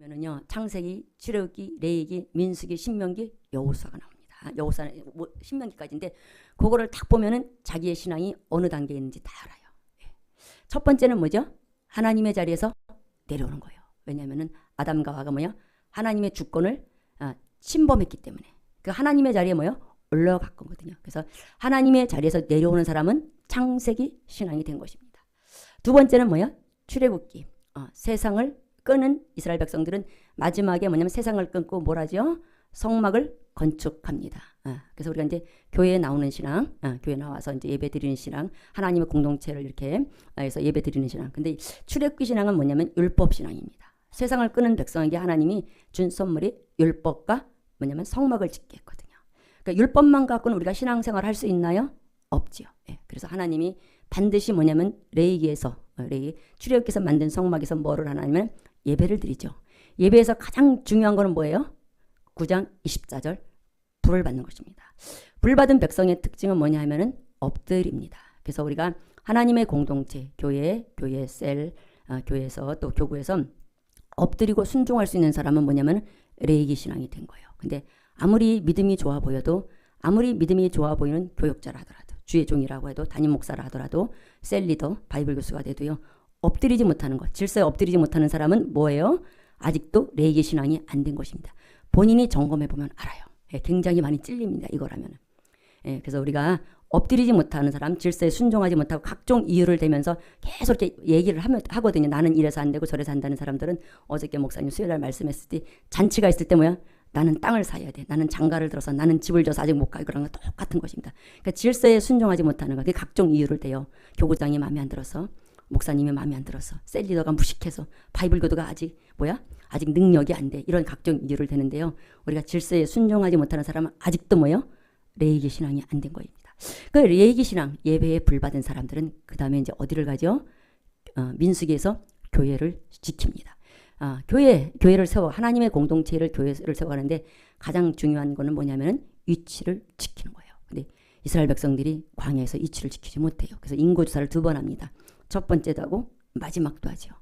면은요, 창세기, 출애굽기, 레위기, 민수기, 신명기, 여호수아가 나옵니다. 여호수아는 신명기까지인데 그거를 딱 보면은 자기의 신앙이 어느 단계에 있는지 다 알아요. 첫 번째는 뭐죠? 하나님의 자리에서 내려오는 거예요. 왜냐하면은 아담과 하와가 뭐야? 하나님의 주권을 침범했기 때문에 그 하나님의 자리에 뭐요? 올라갔거든요. 그래서 하나님의 자리에서 내려오는 사람은 창세기 신앙이 된 것입니다. 두 번째는 뭐야? 출애굽기. 세상을 끄는 이스라엘 백성들은 마지막에 뭐냐면 세상을 끊고 뭘 하죠? 성막을 건축합니다. 그래서 우리가 이제 교회에 나오는 신앙, 교회 나와서 이제 예배 드리는 신앙, 하나님의 공동체를 이렇게 해서 예배 드리는 신앙. 근데 출애굽기 신앙은 뭐냐면 율법 신앙입니다. 세상을 끄는 백성에게 하나님이 준 선물이 율법과 뭐냐면 성막을 짓게 했거든요. 그러니까 율법만 갖고는 우리가 신앙생활 할 수 있나요? 없지요. 그래서 하나님이 반드시 뭐냐면 레위기에서 출애굽기에서 만든 성막에서 뭐를 하냐면 예배를 드리죠. 예배에서 가장 중요한 거는 뭐예요? 9장 24절 불을 받는 것입니다. 불 받은 백성의 특징은 뭐냐 하면은 엎드립니다. 그래서 우리가 하나님의 공동체, 교회 셀, 교회에서 또 교구에서 엎드리고 순종할 수 있는 사람은 뭐냐면 레위기 신앙이 된 거예요. 근데 아무리 믿음이 좋아 보여도 아무리 믿음이 좋아 보이는 교역자라 하더라도 주의 종이라고 해도 담임 목사라 하더라도 셀 리더, 바이블 교수가 돼도요. 엎드리지 못하는 것, 질서에 엎드리지 못하는 사람은 뭐예요? 아직도 레위기 신앙이 안 된 것입니다. 본인이 점검해 보면 알아요. 굉장히 많이 찔립니다. 이거라면. 그래서 우리가 엎드리지 못하는 사람, 질서에 순종하지 못하고 각종 이유를 대면서 계속 이렇게 얘기를 하거든요. 나는 이래서 안 되고 저래서 한다는 사람들은 어저께 목사님 수요일날 말씀했을 때 잔치가 있을 때 뭐야? 나는 땅을 사야 돼. 나는 장가를 들어서 나는 집을 져서 아직 못 가. 그런 거 똑같은 것입니다. 그러니까 질서에 순종하지 못하는 거. 그게 각종 이유를 대요. 교구장이 마음에 안 들어서, 목사님이 마음에 안 들어서, 셀 리더가 무식해서, 바이블 교도가 아직 능력이 안 돼. 이런 각종 이유를 대는데요. 우리가 질서에 순종하지 못하는 사람은 아직도 뭐요? 레위기 신앙이 안 된 거입니다. 그 레위기 신앙, 예배에 불 받은 사람들은 그 다음에 이제 어디를 가죠? 민수기에서 교회를 지킵니다. 교회를 세워 하나님의 공동체를 교회를 세워가는데 가장 중요한 거는 뭐냐면은 위치를 지키는 거예요. 근데 이스라엘 백성들이 광야에서 위치를 지키지 못해요. 그래서 인구조사를 2번 합니다. 첫 번째도 하고 마지막도 하죠.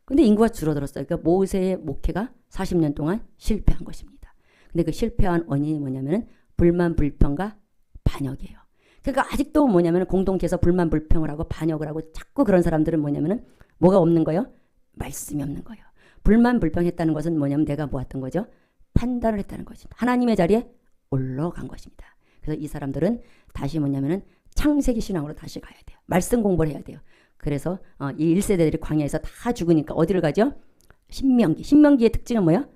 근데 인구가 줄어들었어요. 그러니까 모세의 목회가 40년 동안 실패한 것입니다. 근데 그 실패한 원인이 뭐냐면은 불만 불평과 반역이에요. 그러니까 아직도 뭐냐면은 공동체에서 불만 불평을 하고 반역을 하고 자꾸 그런 사람들은 뭐냐면은 뭐가 없는 거예요? 말씀이 없는 거예요. 불만 불평했다는 것은 뭐냐면 내가 모았던 거죠. 판단을 했다는 것입니다. 하나님의 자리에 올라간 것입니다. 그래서 이 사람들은 다시 뭐냐면은 창세기 신앙으로 다시 가야 돼요. 말씀 공부를 해야 돼요. 그래서 이 1세대들이 광야에서 다 죽으니까 어디를 가죠? 신명기. 신명기의 특징은 뭐예요?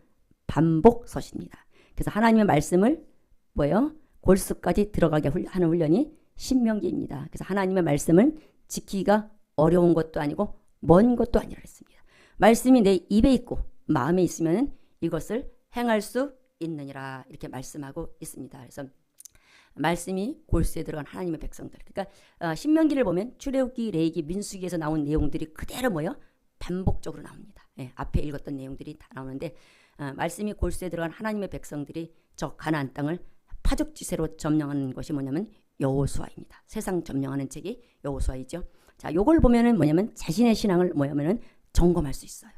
반복서신입니다. 그래서 하나님의 말씀을 뭐예요? 골수까지 들어가게 하는 훈련이 신명기입니다. 그래서 하나님의 말씀을 지키기가 어려운 것도 아니고 먼 것도 아니라 했습니다. 말씀이 내 입에 있고 마음에 있으면 이것을 행할 수 있느니라 이렇게 말씀하고 있습니다. 그래서 말씀이 골수에 들어간 하나님의 백성들. 그러니까 신명기를 보면 출애굽기, 레위기, 민수기에서 나온 내용들이 그대로 뭐예요? 반복적으로 나옵니다. 앞에 읽었던 내용들이 다 나오는데 말씀이 골수에 들어간 하나님의 백성들이 저 가나안 땅을 파죽지세로 점령하는 것이 뭐냐면 여호수아입니다. 세상 점령하는 책이 여호수아이죠. 자, 요걸 보면은 뭐냐면 자신의 신앙을 뭐냐면은 점검할 수 있어요.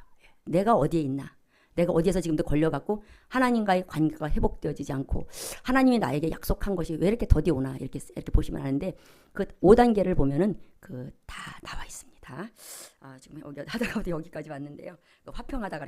내가 어디에 있나? 내가 어디에서 지금도 걸려갖고 하나님과의 관계가 회복되어지지 않고 하나님이 나에게 약속한 것이 왜 이렇게 더디 오나 이렇게 보시면 아는데 그 5단계를 보면은 그 다 나와 있습니다. 지금 여기 하다가 여기까지 왔는데요. 화평하다가